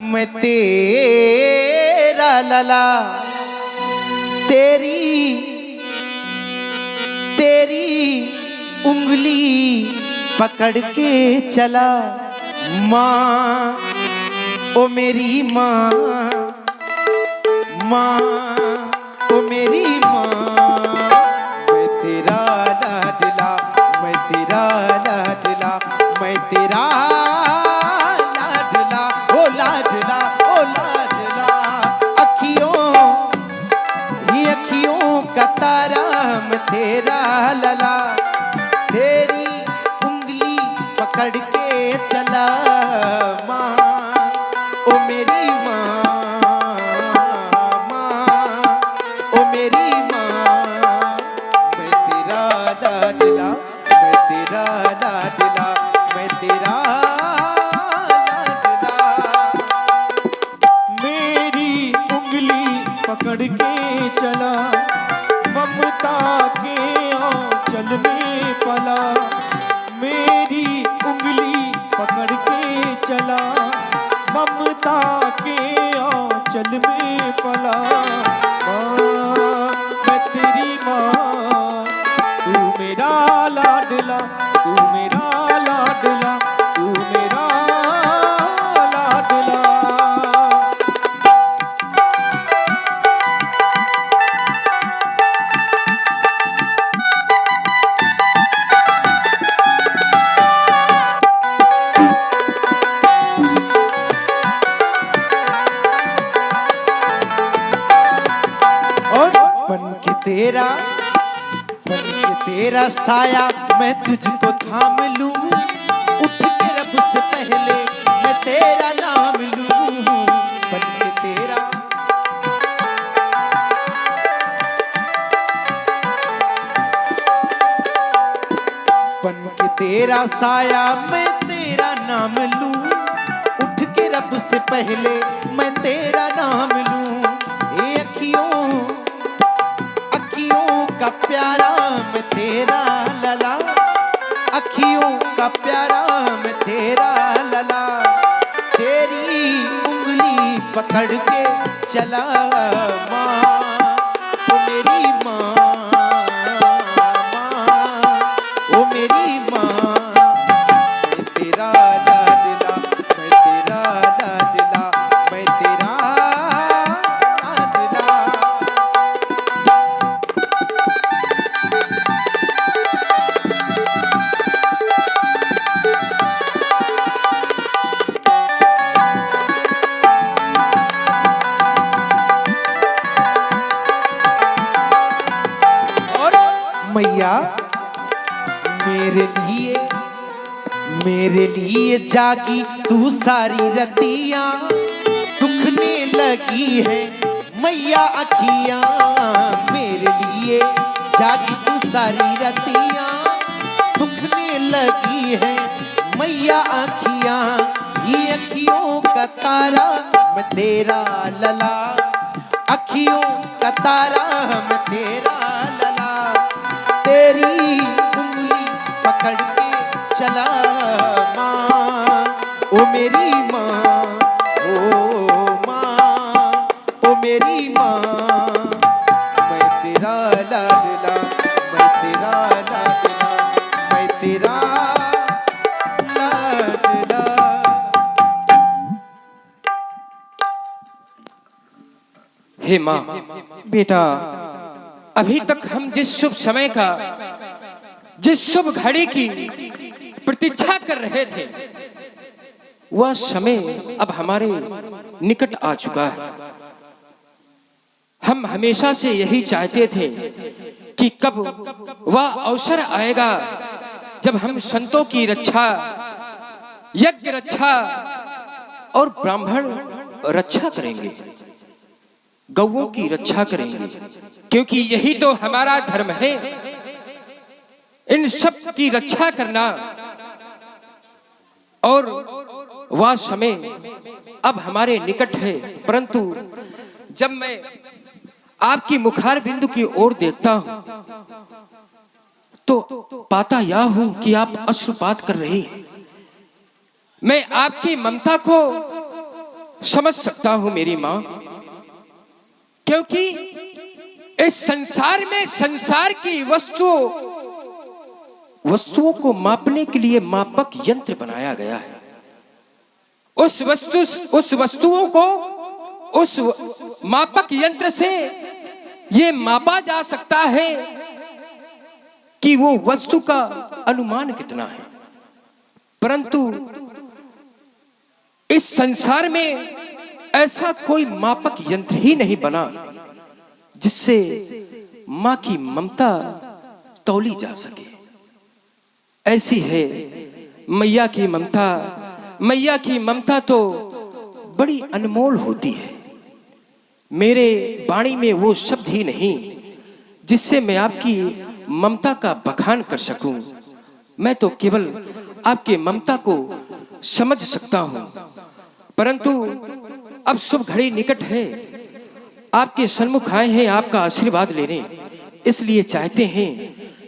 मैं तेरा लला तेरी तेरी उंगली पकड़ के चला माँ, ओ मेरी माँ, माँ, ओ मेरी माँ। मैं तेरा लाडला, मैं तेरा लाडला, मैं तेरा लाडला, ओ लाडला, ओ लाडला। अखियों का तारा मैं तेरा लला, तेरी उंगली पकड़ के चला माँ, ओ मेरी माँ, माँ, ओ मेरी माँ। मैं तेरा लाडला, मैं तेरा लाडला, मैं तेरा लाडला। मेरी उंगली पकड़ के चला, ममता के आंचल में पला। मेरी उंगली पकड़ के चला, ममता के आंचल में पला। माँ, मैं तेरी माँ, तू मेरा लाडला, तू मेरा लाडला, तू मेरा लाडला। बन के तेरा साया मैं तुझको थाम लूं, उठ के रब से पहले मैं तेरा नाम लूं। बन के तेरा साया मैं तेरा नाम लूं, उठ के रब से पहले मैं तेरा नाम लूं। ये अखियों का प्यारा मैं तेरा लला, अखियों का प्यारा मैं तेरा लला, तेरी उंगली पकड़ के चला माँ, ओ मेरी माँ, माँ, ओ मेरी माँ। मैं तेरा लाडला, मैं तेरा लाडला, मैं तेरा लाडला। मैया मेरे लिए जागी तू सारी रतियां, दुखने लगी है मैया अखियां। मेरे लिए जागी तू सारी रतियां, दुखने लगी है मैया अखियां। ये अखियों का तारा मैं तेरा लला, अखियों का तारा मैं तेरा लला, तेरी उंगली पकड़ के चला माँ, ओ मेरी माँ, ओ माँ, ओ मेरी माँ। मैं तेरा लाडला, मैं तेरा लाडला, मैं तेरा लाडला। हे माँ, बेटा, अभी तक हम जिस शुभ समय का, जिस शुभ घड़ी की प्रतीक्षा कर रहे थे, वह समय अब हमारे निकट आ चुका है। हम हमेशा से यही चाहते थे कि कब वह अवसर आएगा जब हम संतों की रक्षा, यज्ञ रक्षा और ब्राह्मण रक्षा करेंगे, गौओं की रक्षा करेंगे, क्योंकि यही तो हमारा धर्म है, इन सब की रक्षा करना। और वह समय अब हमारे निकट है, परंतु जब मैं आपकी मुखार बिंदु की ओर देखता हूं तो पाता यह हूं कि आप अश्रुपात कर रही हैं। मैं आपकी ममता को समझ सकता हूं मेरी मां, क्योंकि इस संसार में संसार की वस्तुओं को मापने के लिए मापक यंत्र बनाया गया है। उस वस्तुओं को उस मापक यंत्र से ये मापा जा सकता है कि वो वस्तु का अनुमान कितना है, परंतु इस संसार में ऐसा कोई मापक यंत्र ही नहीं बना जिससे मां की ममता तौली जा सके। ऐसी है मैया की ममता। मैया की ममता तो बड़ी अनमोल होती है। मेरे वाणी में वो शब्द ही नहीं जिससे मैं आपकी ममता का बखान कर सकूं। मैं तो केवल आपके ममता को समझ सकता हूं, परंतु अब शुभ घड़ी निकट है। आपके सन्मुख आए हैं आपका आशीर्वाद लेने, इसलिए चाहते हैं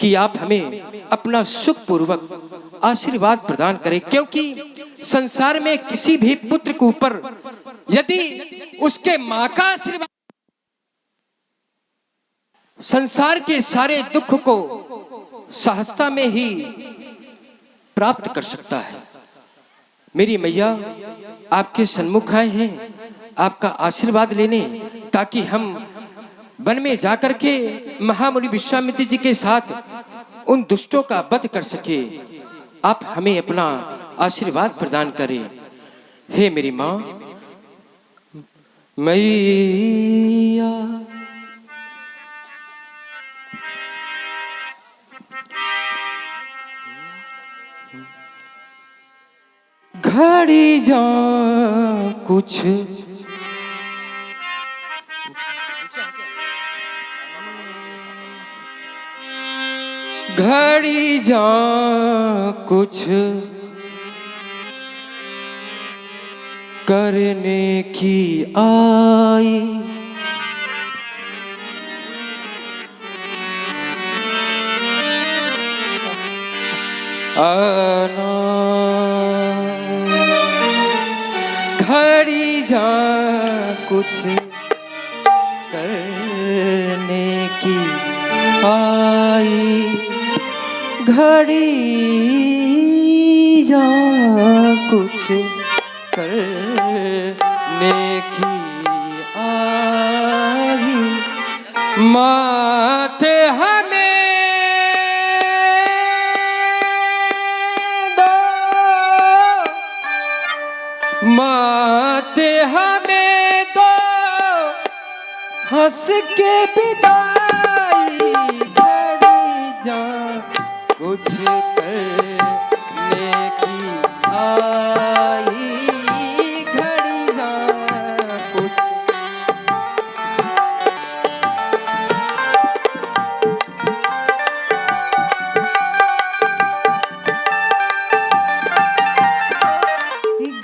कि आप हमें अपना सुखपूर्वक आशीर्वाद प्रदान करें, क्योंकि संसार में किसी भी पुत्र के ऊपर यदि उसके मां का आशीर्वाद संसार के सारे दुख को सहजता में ही प्राप्त कर सकता है। मेरी मैया आपके सन्मुख आए हैं आपका आशीर्वाद लेने, ताकि हम वन में जाकर के महामुनि विश्वामित्र जी के साथ उन दुष्टों का वध कर सके। आप हमें अपना आशीर्वाद प्रदान करें। हे मेरी मां मैया, घड़ी जा कुछ घड़ी जा कुछ करने की आई, आना घड़ी जा कुछ करने की आई, घड़ी जा कुछ करने की आई, माथे हमें दो, माथे हमें दो हंस के विदाई, घड़ी जा कुछ करने की आई, घड़ी जा कुछ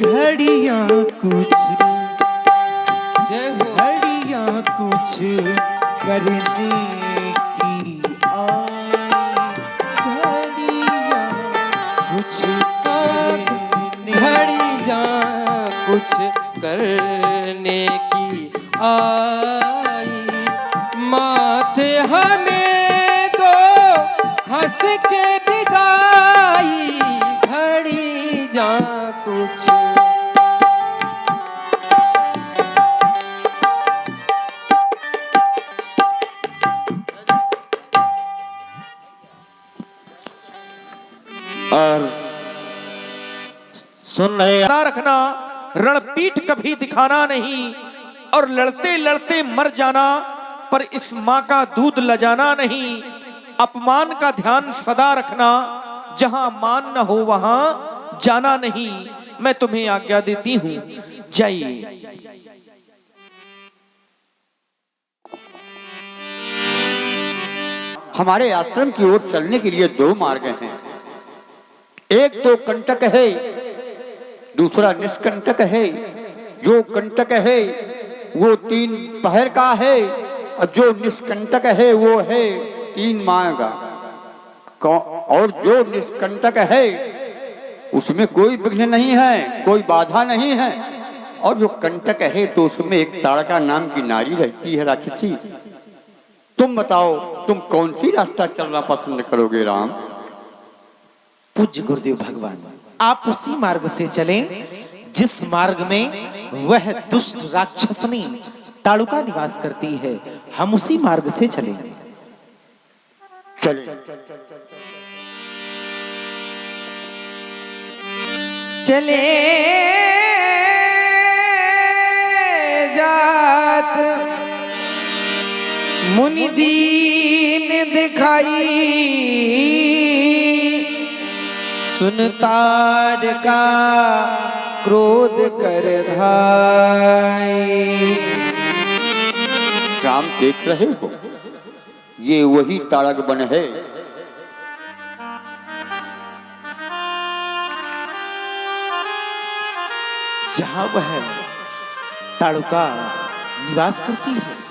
घड़ियां कुछ घड़ियां कुछ करने की आई, घड़ियां कुछ घड़ी जा कुछ करने की आई, माथे हमें दो हंस के बिगाई, घड़ी जा कुछ और सुन रहे रखना, रणपीठ कभी दिखाना नहीं, और लड़ते लड़ते मर जाना, पर इस माँ का दूध लजाना नहीं। अपमान का ध्यान सदा रखना, जहां मान न हो वहां जाना नहीं। मैं तुम्हें आज्ञा देती हूं, जाइए। हमारे आश्रम की ओर चलने के लिए दो मार्ग हैं। एक तो कंटक है, दूसरा निष्कंटक है। जो कंटक है वो 3 पहर का है, और जो निष्कंटक है वो है 3 माह का। और जो निष्कंटक है उसमें कोई विघ्न नहीं है, कोई बाधा नहीं है। और जो कंटक है तो उसमें एक ताड़का नाम की नारी रहती है राक्षसी। तुम बताओ तुम कौन सी रास्ता चलना पसंद करोगे राम? पूज्य गुरुदेव भगवान, आप उसी मार्ग से चलें जिस मार्ग में वह दुष्ट राक्षसनी ताड़ुका निवास करती है। हम उसी मार्ग से चलेंगे। चले। चले जात मुनि दीन दिखाई, सुन ताड़का क्रोध कर धाई। राम देख रहे हो, ये वही ताड़क वन है जहां वह ताड़ुका निवास करती है।